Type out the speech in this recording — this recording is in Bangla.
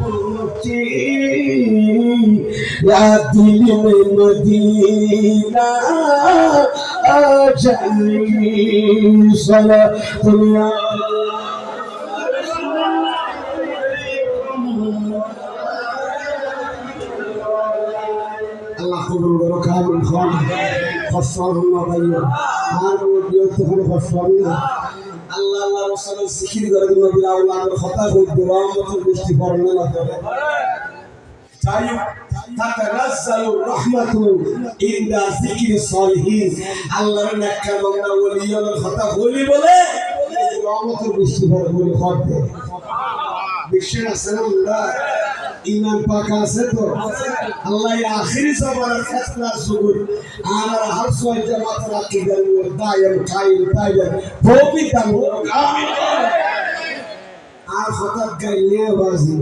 पहुंची या दिल में मदीना आ जाए सला दुनिया Allah kubul barakatuh khon khossalna bayo আর ওদিও তখন খসবানা আল্লাহ আল্লাহ রাসূল জিকির করে নবীর আওলাদের কথা হইতে রহমতের বৃষ্টি পড়ে না করে তাই তাতানাজ্জালু রাহমাতু ইনদা যিকরি সালিহিন আল্লাহর নেককার বান্দা ওলিয়াদের কথা বলি বলে রহমতের বৃষ্টি পড়ে বলে করতে বিশ্বের আসসালাম ইমান পাক আছে তো আল্লাহ আখিরি জমানার ফেসলা সুগুর আর হর সোয় জামাত রাখি দেন দায়ম কাইল তাইবেন পবিত্র আর হঠাৎ গাইলে বাজি